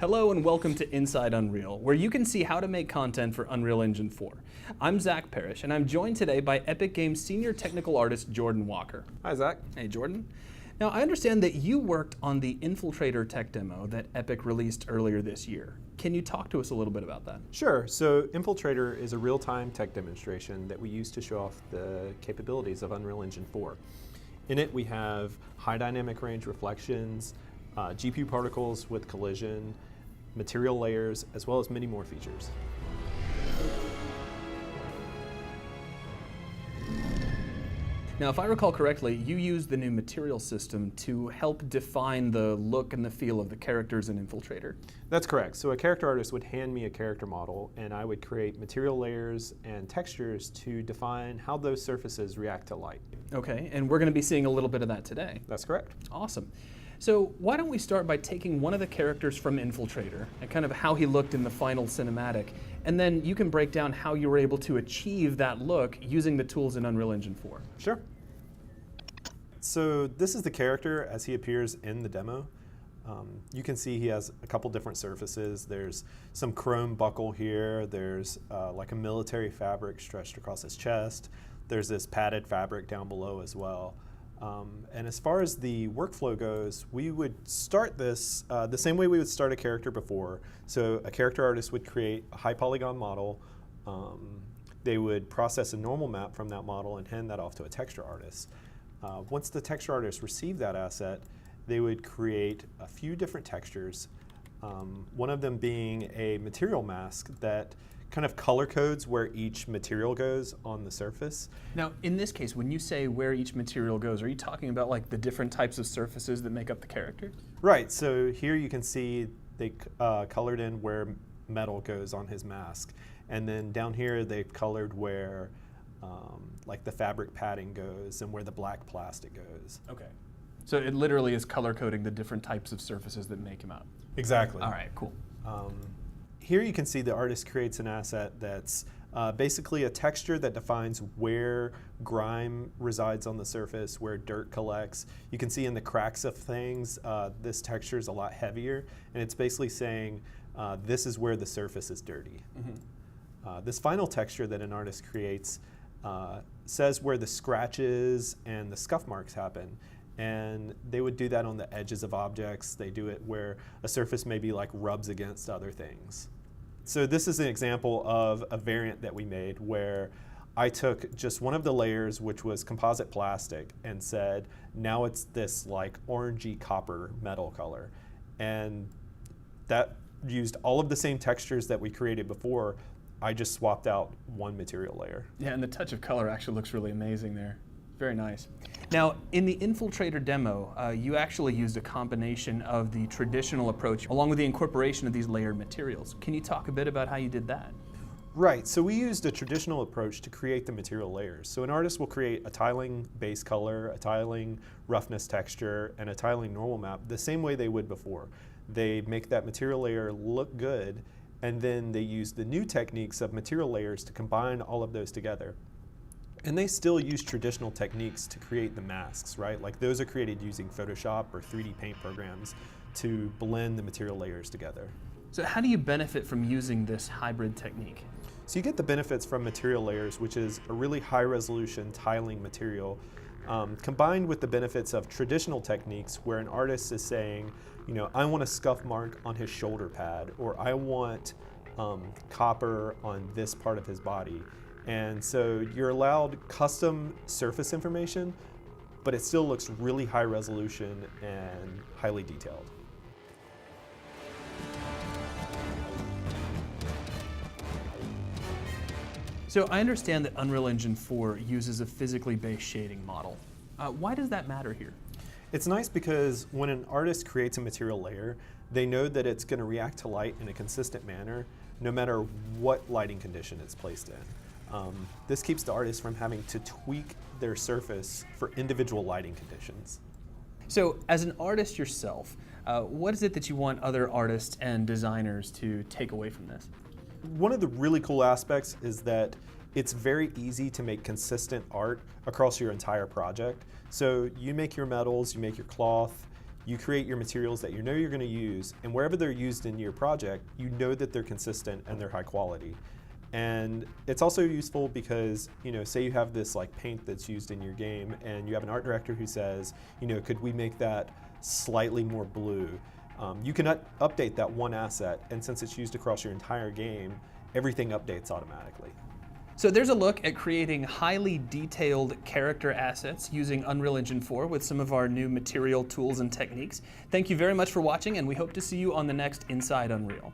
Hello and welcome to Inside Unreal, where you can see how to make content for Unreal Engine 4. I'm Zach Parrish, and I'm joined today by Epic Games senior technical artist Jordan Walker. Hi, Zach. Hey, Jordan. Now, I understand that you worked on the Infiltrator tech demo that Epic released earlier this year. Can you talk to us a little bit about that? Sure. So Infiltrator is a real-time tech demonstration that we use to show off the capabilities of Unreal Engine 4. In it, we have high dynamic range reflections, GPU particles with collision, material layers, as well as many more features. Now, if I recall correctly, you used the new material system to help define the look and the feel of the characters in Infiltrator. That's correct. So a character artist would hand me a character model, and I would create material layers and textures to define how those surfaces react to light. Okay, and we're going to be seeing a little bit of that today. That's correct. Awesome. So why don't we start by taking one of the characters from Infiltrator and kind of how he looked in the final cinematic, and then you can break down how you were able to achieve that look using the tools in Unreal Engine 4. Sure. So this is the character as he appears in the demo. You can see he has a couple different surfaces. There's some chrome buckle here. There's like a military fabric stretched across his chest. There's this padded fabric down below as well. And as far as the workflow goes, we would start this the same way we would start a character before. So a character artist would create a high polygon model. They would process a normal map from that model and hand that off to a texture artist. Once the texture artist received that asset, they would create a few different textures, one of them being a material mask that kind of color codes where each material goes on the surface. Now, in this case, when you say where each material goes, are you talking about like the different types of surfaces that make up the character? Right, so here you can see they colored in where metal goes on his mask. And then down here they've colored where like the fabric padding goes and where the black plastic goes. Okay. So it literally is color coding the different types of surfaces that make him up. Exactly. All right, cool. Here you can see the artist creates an asset that's basically a texture that defines where grime resides on the surface, where dirt collects. You can see in the cracks of things, this texture is a lot heavier, and it's basically saying this is where the surface is dirty. Mm-hmm. This final texture that an artist creates says where the scratches and the scuff marks happen. And they would do that on the edges of objects. They do it where a surface maybe like rubs against other things. So this is an example of a variant that we made where I took just one of the layers, which was composite plastic, and said, now it's this like orangey copper metal color. And that used all of the same textures that we created before. I just swapped out one material layer. Yeah, and the touch of color actually looks really amazing there. Very nice. Now, in the Infiltrator demo, you actually used a combination of the traditional approach along with the incorporation of these layered materials. Can you talk a bit about how you did that? Right, so we used a traditional approach to create the material layers. So an artist will create a tiling base color, a tiling roughness texture, and a tiling normal map the same way they would before. They make that material layer look good, and then they use the new techniques of material layers to combine all of those together. And they still use traditional techniques to create the masks, right? Like those are created using Photoshop or 3D paint programs to blend the material layers together. So how do you benefit from using this hybrid technique? So you get the benefits from material layers, which is a really high resolution tiling material, combined with the benefits of traditional techniques where an artist is saying, you know, I want a scuff mark on his shoulder pad, or I want copper on this part of his body. And so you're allowed custom surface information, but it still looks really high resolution and highly detailed. So I understand that Unreal Engine 4 uses a physically based shading model. Why does that matter here? It's nice because when an artist creates a material layer, they know that it's going to react to light in a consistent manner, no matter what lighting condition it's placed in. This keeps the artist from having to tweak their surface for individual lighting conditions. So as an artist yourself, what is it that you want other artists and designers to take away from this? One of the really cool aspects is that it's very easy to make consistent art across your entire project. So you make your metals, you make your cloth, you create your materials that you know you're going to use, and wherever they're used in your project, you know that they're consistent and they're high quality. And it's also useful because, say you have this like paint that's used in your game, and you have an art director who says, could we make that slightly more blue? You can update that one asset, and since it's used across your entire game, everything updates automatically. So there's a look at creating highly detailed character assets using Unreal Engine 4 with some of our new material tools and techniques. Thank you very much for watching, and we hope to see you on the next Inside Unreal.